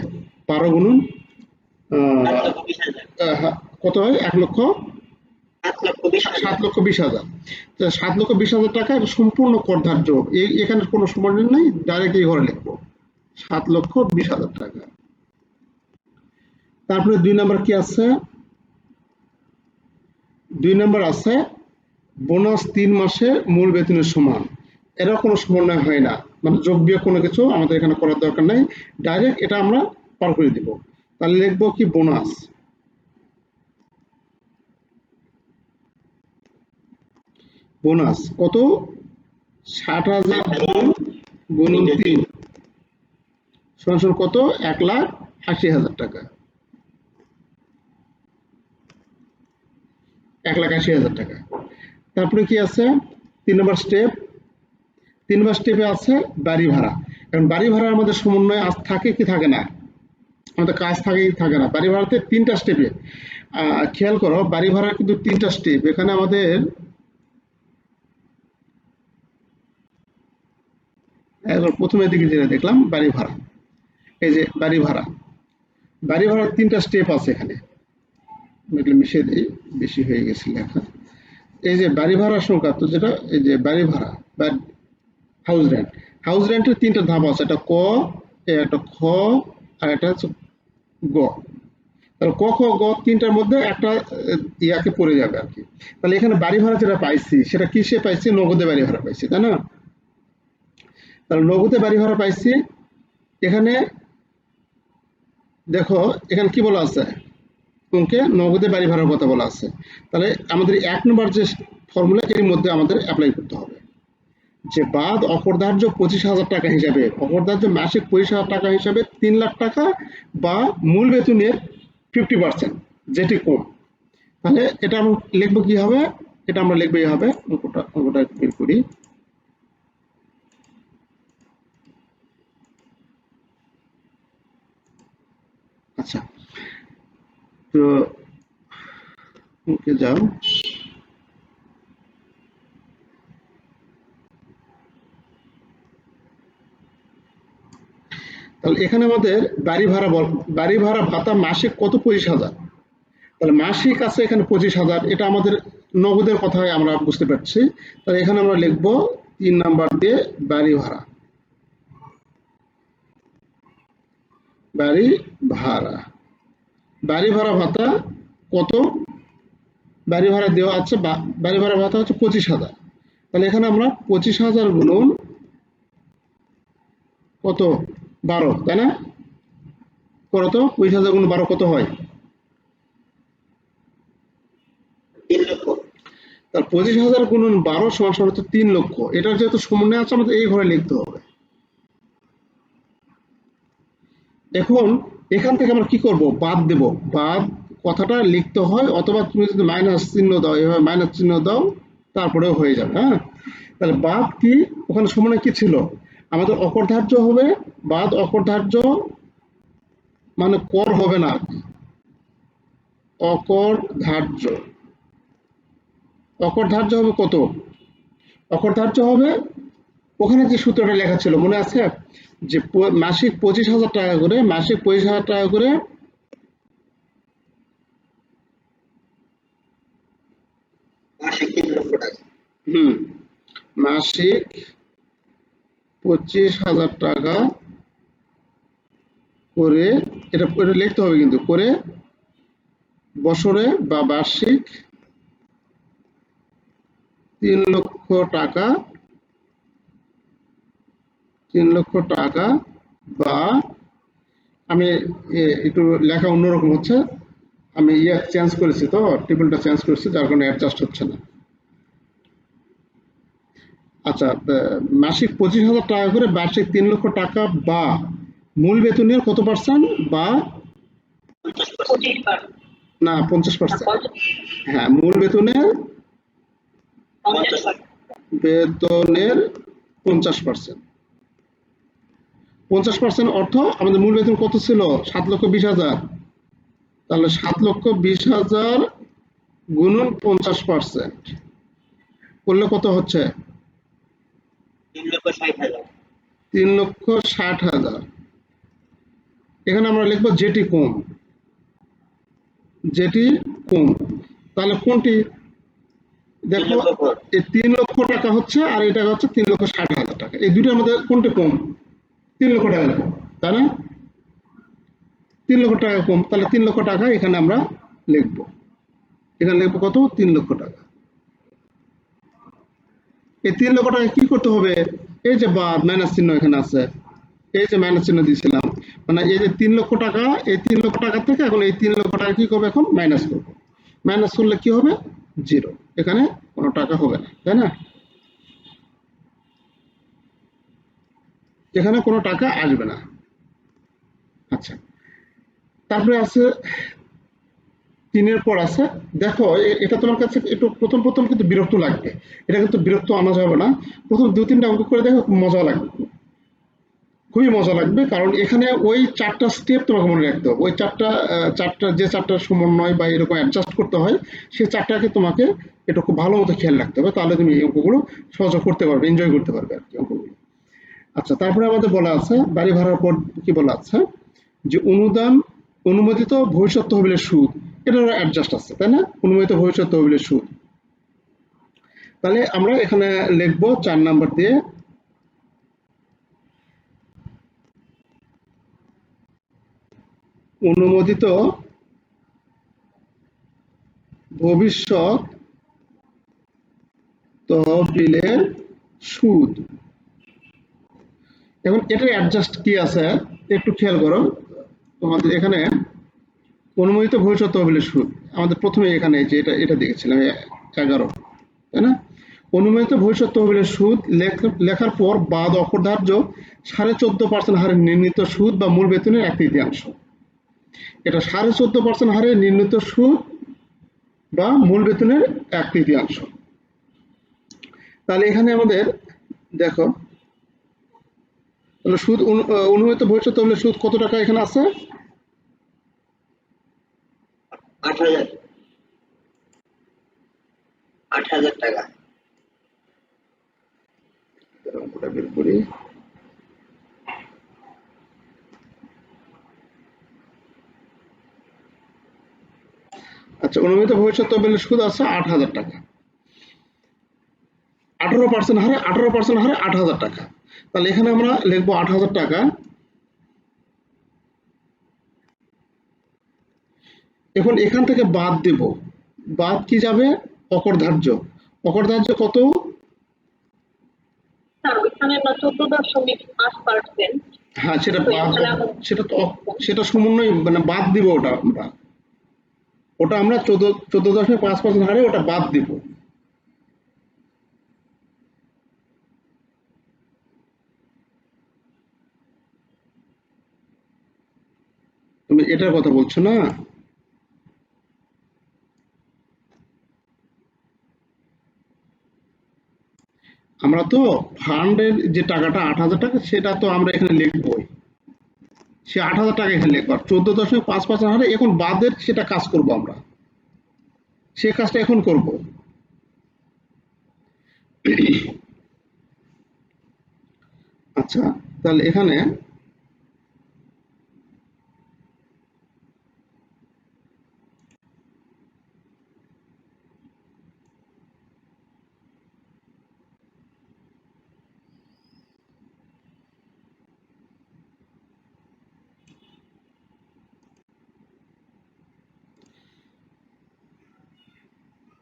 12 গুণন কত হয়, 7,20,000। 7,20,000 টাকা সম্পূর্ণ কর ধার্য, এখানে কোনো সমন্বয় নেই, ডাইরেক্ট এই ঘরে লিখবো 7,20,000 টাকা। তারপরে 2 নম্বর কি আছে, 2 নম্বর আছে বোনাস 3 মাসে মূল বেতনের সমান। এরা কোনো সমন্বয় হয় না, মানে যোগ বিয়োগ কোনো কিছু আমাদের এখানে করার দরকার নেই, ডাইরেক্ট এটা আমরা পার করে দিব। তাহলে লিখবো কি বোনাস, বোনাস কত 60,000 গুণন 3 সমান কত 1,80,000 টাকা, 1,80,000 টাকা। তারপরে কি আছে 3 নম্বর স্টেপ, 3 নম্বর স্টেপে আছে বাড়ি ভাড়া। কারণ বাড়ি ভাড়া আমাদের সমন্বয় থাকে কি থাকে না, আমাদের কাজ থাকে কি থাকে না। বাড়ি ভাড়াতে 3টা স্টেপে খেয়াল করো, বাড়ি ভাড়া কিন্তু 3টা স্টেপ। এখানে আমাদের একবার প্রথমের দিকে যেটা দেখলাম বাড়ি ভাড়া, এই যে বাড়ি ভাড়া, বাড়ি ভাড়ার 3টা স্টেপ আছে এখানে, এগুলো মিশিয়ে দিই, বেশি হয়ে গেছে লেখা। এই যে বাড়ি ভাড়া সংক্রান্ত যেটা, এই যে বাড়ি ভাড়া বা হাউস রেন্ট, হাউস রেন্টের 3টা ধাপ আছে, একটা ক, একটা খ, আর একটা হচ্ছে গ। তাহলে ক খ গ 3টার মধ্যে একটা ইয়াকে পড়ে যাবে আর কি। তাহলে এখানে বাড়ি ভাড়া যেটা পাইছি সেটা কিসে পাইছি, নগদে বাড়ি ভাড়া পাইছি, তাই না? তাহলে নগদে বাড়ি ভাড়া পাইছি। এখানে দেখো এখানে কি বলা আছে, অঙ্কে নগদে বাড়ি ভাড়ার কথা বলা আছে। তাহলে আমাদের 1 নম্বর যে ফর্মুলা এর মধ্যে আমাদের অ্যাপ্লাই করতে হবে, যে বাদ অপরধার্য 25,000 টাকা হিসাবে, অপরধার্য মাসিক 25,000 টাকা হিসাবে 3 লাখ টাকা বা মূল বেতনের 50%, যেটি কম। তাহলে এটা আমরা লিখবো কি হবে, এটা আমরা লিখবো এই হবে, অঙ্কটা বের করি। আচ্ছা, তো ওকে যাও, তাহলে এখানে আমাদের বাড়ি ভাড়া ভাতা মাসিক কত 25,000, তাহলে মাসিক আছে এখানে 25,000, এটা আমাদের নগদের কথায় আমরা বুঝতে পারছি। তাহলে এখানে আমরা লিখব 3 নাম্বার দিয়ে বাড়ি ভাড়া, বাড়ি ভাড়া, বাড়ি ভাড়া ভাতা কত, বাড়ি ভাড়া দেওয়া আছে, বাড়ি ভাড়া ভাতা হচ্ছে 25,000। তাহলে এখানে আমরা 25,000 গুণন কত 12, তাই না? করো তো, 25,000 গুণ 12 কত হয়? 3 লক্ষ। তার 25,000 গুণন 12 সমান হচ্ছে 3 লক্ষ। এটার যেহেতু সমন্বয় আছে আমাদের এই ঘরে লিখতে হবে। এখন এখান থেকে আমরা কি করব, বাদ দেব। বাদ কথাটা লিখতে হয়, অথবা তুমি যদি মাইনাস চিহ্ন দাও, এভাবে মাইনাস চিহ্ন দাও তারপরেও হয়ে যাবে। হ্যাঁ, তাহলে বাদ কি, ওখানে সমন্বয় কি ছিল আমাদের, অকরধার্য হবে। বাদ অকরধার্য মানে কর হবে না, অকরধার্য, অকরধার্য হবে কত, অকরধার্য হবে ওখানে যে সূত্রটা লেখা ছিল মনে আছে, যে মাসিক 25,000 টাকা করে, মাসিক 25,000 টাকা করে মাসিক 3 লক্ষ টাকা। মাসিক 25,000 টাকা করে, এটা লিখতে হবে কিন্তু, করে বছরে বা বার্ষিক 3 লক্ষ টাকা, 3 লক্ষ টাকা বা, আমি একটু লেখা অন্যরকম হচ্ছে, আমি চেঞ্জ করেছি, তো টেবিলটা চেঞ্জ করেছি, যার কারণে অ্যাডজাস্ট হচ্ছে না। আচ্ছা, মাসিক 25,000 টাকা করে, বার্ষিক 3 লক্ষ টাকা বা মূল বেতনের কত পার্সেন্ট, বা 50%। না 50%, হ্যাঁ মূল বেতনের 50%। 50%, 50% অর্থ আমাদের মূল বেতন কত ছিল, 7,20,000। তাহলে 7,20,000 গুণন 50% করলে কত হচ্ছে, 3,60,000। 3,60,000। এখানে আমরা লিখবো যেটি কম, যেটি কম। তাহলে কোনটি, দেখো এই 3 লক্ষ টাকা হচ্ছে, আর এটা হচ্ছে 3,60,000 টাকা, এই দুটোর মধ্যে কোনটি কম, 3 লক্ষ টাকা কম, তাই না? 3 লক্ষ টাকা কম, তাহলে 3 লক্ষ টাকা এখানে আমরা লিখবো, এখানে লিখবো কত, 3 লক্ষ টাকা। এই 3 লক্ষ টাকা কি করতে হবে? এই যে বাদ মাইনাস চিহ্ন এখানে আছে, এই যে মাইনাস চিহ্ন দিয়েছিলাম, মানে এই যে 3 লক্ষ টাকা, এই 3 লক্ষ টাকা থেকে এখন এই 3 লক্ষ টাকা কি করবে? এখন মাইনাস করবো। মাইনাস করলে কি হবে? 0, এখানে কোনো টাকা হবে না, তাই না? এখানে কোনো টাকা আসবে না। আচ্ছা, তারপরে আছে 3-এর পর আছে, দেখো এটা তোমার কাছে একটু প্রথম প্রথম কিন্তু বিরক্ত লাগবে, এটা কিন্তু বিরক্ত আনা যাবে না। প্রথম 2-3টা অঙ্ক করে দেখো, মজা লাগবে, খুবই মজা লাগবে, কারণ এখানে ওই 4টা স্টেপ তোমাকে মনে রাখতে হবে। ওই যে 4টা সমন্বয় বা এরকম অ্যাডজাস্ট করতে হয়, সেই 4টাকে তোমাকে একটু খুব ভালো মতো খেয়াল রাখতে হবে, তাহলে তুমি এই অঙ্কগুলো সহজে করতে পারবে, এনজয় করতে পারবে আর কি অঙ্কগুলো। আচ্ছা, তারপরে আমাদের বলা আছে বাড়ি ভাড়ার পর কি বলা আছে, যে অনুমোদিত ভবিষ্যৎ তহবিলের সুদ, এটারও অ্যাডজাস্ট আছে, তাই না? অনুমোদিত ভবিষ্যৎ তহবিলের সুদ, তাহলে আমরা এখানে লিখবো 4 নাম্বার দিয়ে, অনুমোদিত ভবিষ্যৎ তহবিলের সুদ। এখন এটার অ্যাডজাস্ট কি আছে একটু খেয়াল করো, তোমাদের এখানে অনুমোদিত ভবিষ্যৎ তহবিলের সুদ, আমাদের প্রথমে এখানে যে এটা দেখেছিলাম 11, তাই না? অনুমোদিত ভবিষ্যৎ তহবিলের সুদ লেখার পর বাদ অপরিহার্য 14.5% হারে নির্ণীত সুদ বা মূল বেতনের 1/3। এটা 14.5% হারে নির্ণীত সুদ বা মূল বেতনের 1/3। তাহলে এখানে আমাদের দেখো, তাহলে সুদ অনুমোদিত ভবিষ্যৎ তহবিলের সুদ কত টাকা এখানে আছে? 8,000 টাকা। অঙ্কটা বের করি। আচ্ছা, অনুমোদিত ভবিষ্যৎ তহবিলের সুদ আছে 8,000 টাকা, 18% হারে 8,000 টাকা। তাহলে এখানে আমরা লিখবো 8,000 টাকা। এখন এখান থেকে বাদ দেব, বাদ কি যাবে? অকরধার্য। অকরধার্য কত? স্যার ওইখানে না 14.5%। হ্যাঁ, সেটা তো বাদ, এখানে আমরা সেটা সমন্বয়, মানে বাদ দিব ওটা আমরা 14.5% হারে ওটা বাদ দিব। তুমি এটার কথা বলছো না? আমরা তো ফান্ডের যে টাকাটা 8,000 টাকা, সেটা তো আমরা এখানে লিখবই, সে 8,000 টাকা এখানে লিখবো। আর 14.5% হারে এখন বাদের সেটা কাজ করব আমরা, সে কাজটা এখন করব। আচ্ছা, তাহলে এখানে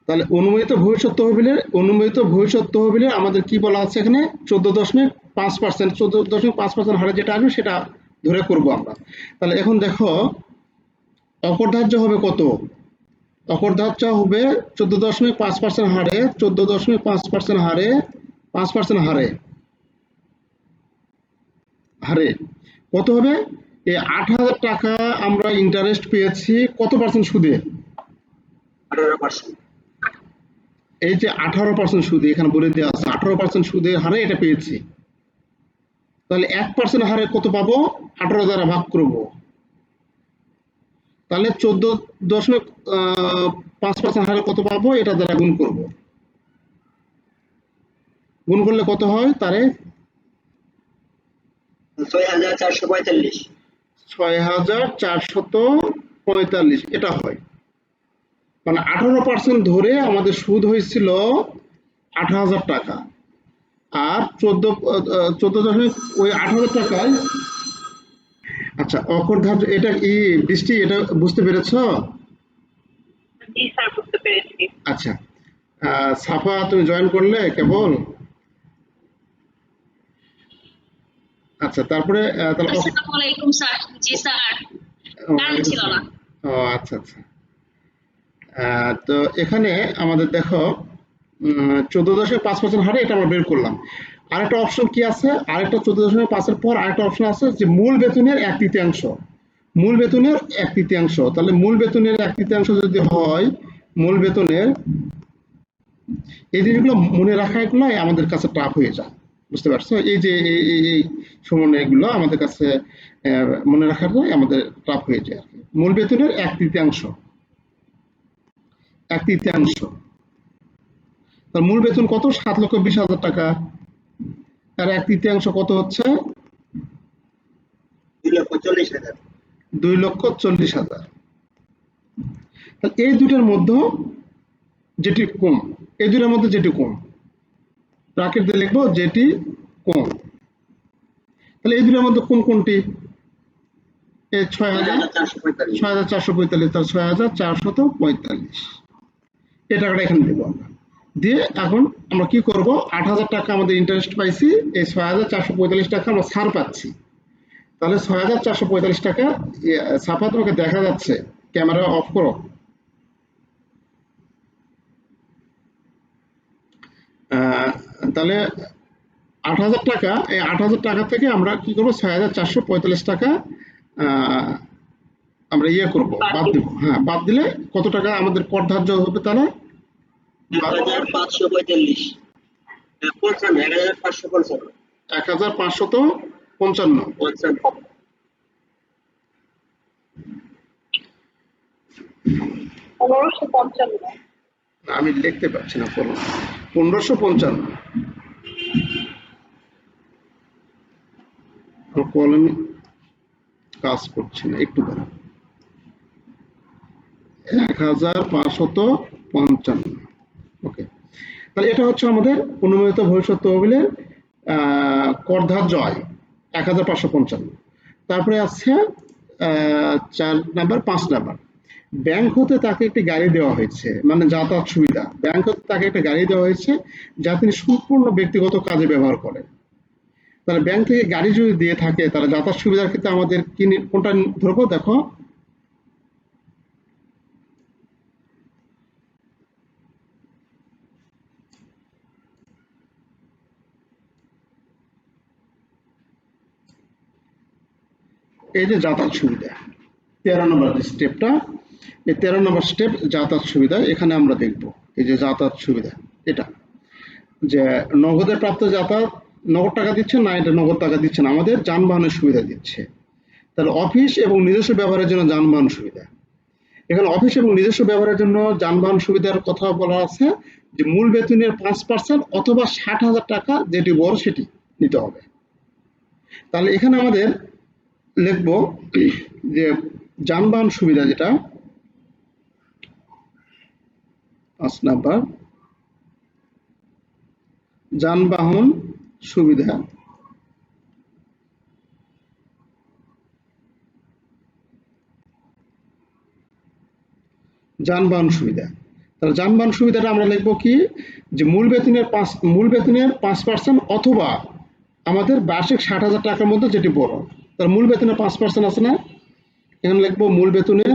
তাহলে অনুমোদিত ভবিষ্যৎ তহবিলের আমাদের কি বলা আছে এখানে? 14.5%, 14.5% হারে যেটা আসবে সেটা ধরে করব আমরা। তাহলে এখন দেখো, অকরধার্য হবে কত? অকরধার্য হবে 14.5% হারে, 14.5% হারে 5% হারে হারে কত হবে? এই 8,000 টাকা আমরা ইন্টারেস্ট পেয়েছি কত পার্সেন্ট সুদে? 18%। এই যে 18% সুদে, এখানে বলে দেওয়া আছে 18% সুদের হারে এটা পেয়েছি। তাহলে 1% হারে কত পাবো? 18 দ্বারা ভাগ করব, তাহলে 14.5% হারে কত পাবো? এটা দ্বারা গুণ করব, গুণ করলে কত হয়? তারে 6,445। 6,445 এটা হয়। মানে 18% ধরে আমাদের সুদ হয়েছিল 8,000 টাকা, আর 14 ওই 8,000 টাকায়। আচ্ছা, অকরধার্য এটা বৃষ্টি, এটা বুঝতে পেরেছো? জি স্যার বুঝতে পেরেছি। আচ্ছা, সাফা তুমি জয়েন করলে কেবল? আচ্ছা, তারপরে তাহলে আসসালামু আলাইকুম স্যার। জি স্যার, কারেন্ট ছিল না। ও আচ্ছা আচ্ছা। তো এখানে আমাদের দেখো 14.5% হারে এটা আমরা বের করলাম। আরেকটা অপশন কি আছে? আরেকটা 14.5-এর পর আরেকটা অপশন আছে যে মূল বেতনের 1/3। মূল বেতনের 1/3। তাহলে মূল বেতনের 1/3 যদি হয়, মূল বেতনের এই জিনিসগুলো মনে রাখা এগুলো আমাদের কাছে টাফ হয়ে যায়। বুঝতে পারছো? এই যে এই সমন্বয় এগুলো আমাদের কাছে মনে রাখাটাই আমাদের টাফ হয়ে যায় আর কি। মূল বেতনের 1/3। 1/3। তার মূল বেতন কত? 7,20,000 টাকা। আর 1/3 কত হচ্ছে? 2,40,000। 2,40,000। তাহলে এই দুটার মধ্যে যেটি কম, এই দুটার মধ্যে যেটি কম ব্র্যাকেট দিয়ে লিখবো যেটি কম। তাহলে এই দুটার মধ্যে কোন কোনটি? এই 6,445। 6,445, তার 6,445 এই টাকাটা এখানে দেবো আমরা। দিয়ে এখন আমরা কি করব? 8,000 টাকা আমাদের ইন্টারেস্ট পাইছি, এই 6,445 টাকা আমরা ছাড় পাচ্ছি। তাহলে 6,445 টাকা ছাপা তোমাকে দেখা যাচ্ছে। ক্যামেরা অফ করো। তাহলে 8,000 টাকা, এই 8,000 টাকা থেকে আমরা কি করবো? 6,445 টাকা আমরা ইয়ে করবো, বাদ দিব। হ্যাঁ, বাদ দিলে কত টাকা আমাদের কর ধার্য হবে? তাহলে 1,545। 1,555। 1,555। পনেরোশো পঞ্চান্ন। আমি লিখতে পারছি না, 1,555। কলমে কাজ করছে না, একটু দাঁড়া। 1,555। ওকে। তাহলে এটা হচ্ছে আমাদের অনুমোদিত ভবিষ্যৎ তহবিলের কর ধার্য আয় 1,555। তারপরে আছে 4 নাম্বার, 5 নাম্বার। ব্যাংক হতে তাকে একটি গাড়ি দেওয়া হয়েছে, মানে যাতায়াত সুবিধা। ব্যাংক হতে তাকে একটা গাড়ি দেওয়া হয়েছে যা তিনি সম্পূর্ণ ব্যক্তিগত কাজে ব্যবহার করেন। তাহলে ব্যাংক থেকে গাড়ি যদি দিয়ে থাকে, তাহলে যাতায়াত সুবিধার ক্ষেত্রে আমাদের কি কোনটা ধরবো? দেখো, এই যে যাতায়াত সুবিধা, 13 নম্বর যে স্টেপটা, এই 13 নম্বর স্টেপ যাতায়াত সুবিধা। এখানে আমরা দেখব এই যে যাতায়াত সুবিধা, এটা যে নগদে প্রাপ্ত যাতায়াত, নগদ টাকা দিচ্ছে না, এটা নগদ টাকা দিচ্ছে না, আমাদের যানবাহনের সুবিধা দিচ্ছে। তাহলে অফিস এবং নিজস্ব ব্যবহারের জন্য যানবাহন সুবিধা। এখানে অফিস এবং নিজস্ব ব্যবহারের জন্য যানবাহন সুবিধার কথা বলা আছে যে মূল বেতনের 5% অথবা 60,000 টাকা, যেটি বড় সেটি নিতে হবে। তাহলে এখানে আমাদের লিখবো যে যানবাহন সুবিধা, যেটা 5 নাম্বার, যানবাহন সুবিধা। যানবাহন সুবিধা। তাহলে যানবাহন সুবিধাটা আমরা লিখবো কি? যে মূল বেতনের 5% অথবা আমাদের বার্ষিক 60,000 টাকার মধ্যে যেটি বড়। তাহলে মূল বেতনের 5% আছে না, এখানে লিখবো মূল বেতনের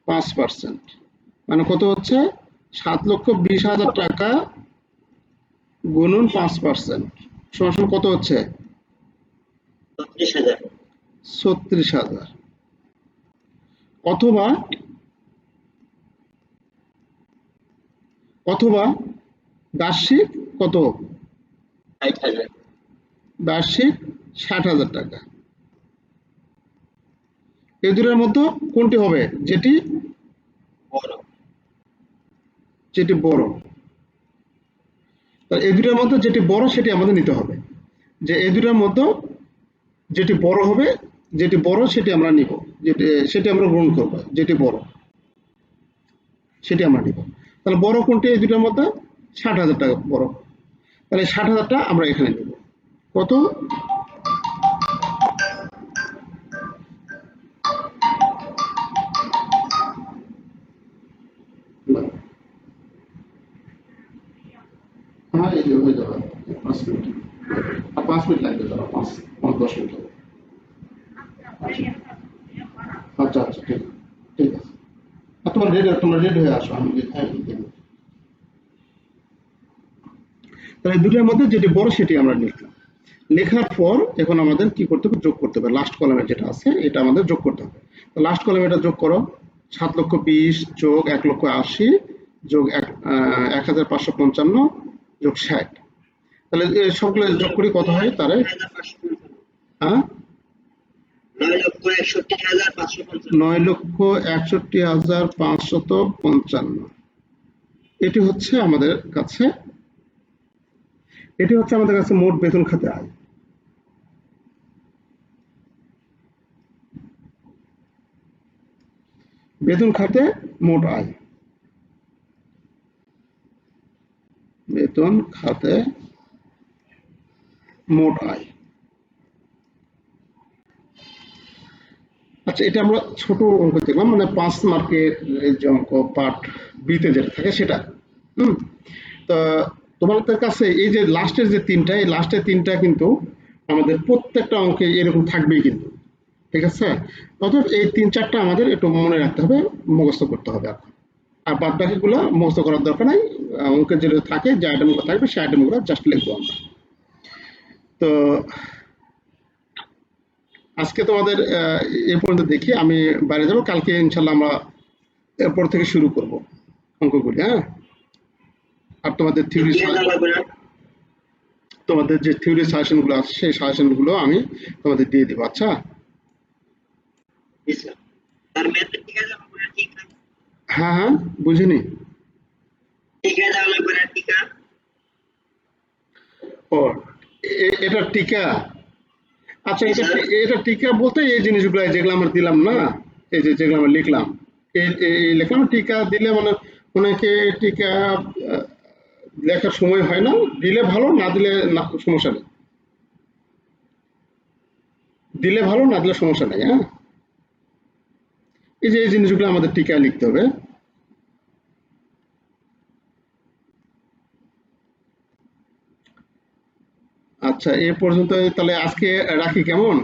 5%, মানে কত হচ্ছে? 7,20,000 টাকা গুণন 5% সমান কত হচ্ছে? 36,000। 36,000। অথবা অথবা বার্ষিক কত? 60,000। বার্ষিক 60,000 টাকা। এই দুটোর মধ্যে কোনটি হবে? যেটি বড়। যেটি বড়। তাহলে এই দুটোর মধ্যে যেটি বড় সেটি আমাদের নিতে হবে। যে এই দুটোর মধ্যে যেটি বড় হবে, যেটি বড় সেটি আমরা নিব, সেটি আমরা গ্রহণ করব। যেটি বড় সেটি আমরা নিব। তাহলে বড় কোনটি এই দুটোর মধ্যে? 60,000 টাকা বড়। তাহলে 60,000 টাকা আমরা এখানে নিব। কত? 5 মিনিট লাগবে, তারা 5-10 মিনিট লাগবে। আচ্ছা আচ্ছা, ঠিক ঠিক আছে। আর তোমরা রেডি হয়ে আসো, আমি দেবো। তাহলে দুটোর মধ্যে যেটি বড় সেটি আমরা লিখলাম। লেখার পর এখন আমাদের কি করতে হবে, যোগ করতে হবে। লাস্ট কলামে যেটা আছে এটা আমাদের যোগ করতে হবে। তো লাস্ট কলামে এটা যোগ করো। 7,20,000 যোগ 1,80,000 যোগ 1,555 যোগ 60। তাহলে সবগুলো যোগ করি কত হয় তারে? 9,555। হ্যাঁ, 9,61,555। 9,61,555। এটি হচ্ছে আমাদের কাছে মোট বেতন খাতে আয়। বেতন খাতে মোট আয়, বেতন খাতে মোট আয়। আচ্ছা, এটা আমরা ছোট অঙ্ক দেখলাম, মানে 5 মার্কের যে অঙ্ক পার্ট বিতে যেটা থাকে সেটা। হুম। তো তোমাদের কাছে এই যে লাস্টের যে তিনটা, এই লাস্টের তিনটা কিন্তু আমাদের প্রত্যেকটা অঙ্কে এরকম থাকবেই কিন্তু, ঠিক আছে? অতএব এই 3-4টা আমাদের একটু মনে রাখতে হবে, মুখস্থ করতে হবে এখন। আর বাদ বাকিগুলো মুখস্থ করার দরকার নাই। অঙ্কের যেটা থাকে, যে আইটেমগুলো থাকবে সেই আইটেমগুলো জাস্ট লিখবো আমরা। তো আজকে তোমাদের এ পর্যন্ত দেখি, আমি বাইরে যাবো, কালকে ইনশাল্লাহ আমরা এরপর থেকে শুরু করব অঙ্কগুলি। হ্যাঁ, আর তোমাদের যে থিওরি সাজেশন গুলো আছে সেই সাজেশন গুলো আমি তোমাদের দিয়ে দিব। আচ্ছা, তার মেথড ঠিক আছে আপনার? ঠিক আছে, হ্যাঁ হ্যাঁ, বুঝিনি। ঠিক আছে আপনার টিকা। ও, এটা টিকা। আচ্ছা, এটা টিকা বলতে এই জিনিসগুলো যেগুলো আমরা দিলাম না, এই যে যেগুলো আমরা লিখলাম, এই লিখলাম টিকা দিলে মানে অনেকে টিকা আহ, লেখার সময় হয় না, দিলে ভালো, না দিলে না, সমস্যা নেই। দিলে ভালো, না দিলে সমস্যা নেই। হ্যাঁ, এই যে এই জিনিসগুলো আমাদের টিকায় লিখতে হবে। আচ্ছা, এ পর্যন্ত তাহলে আজকে রাখি, কেমন?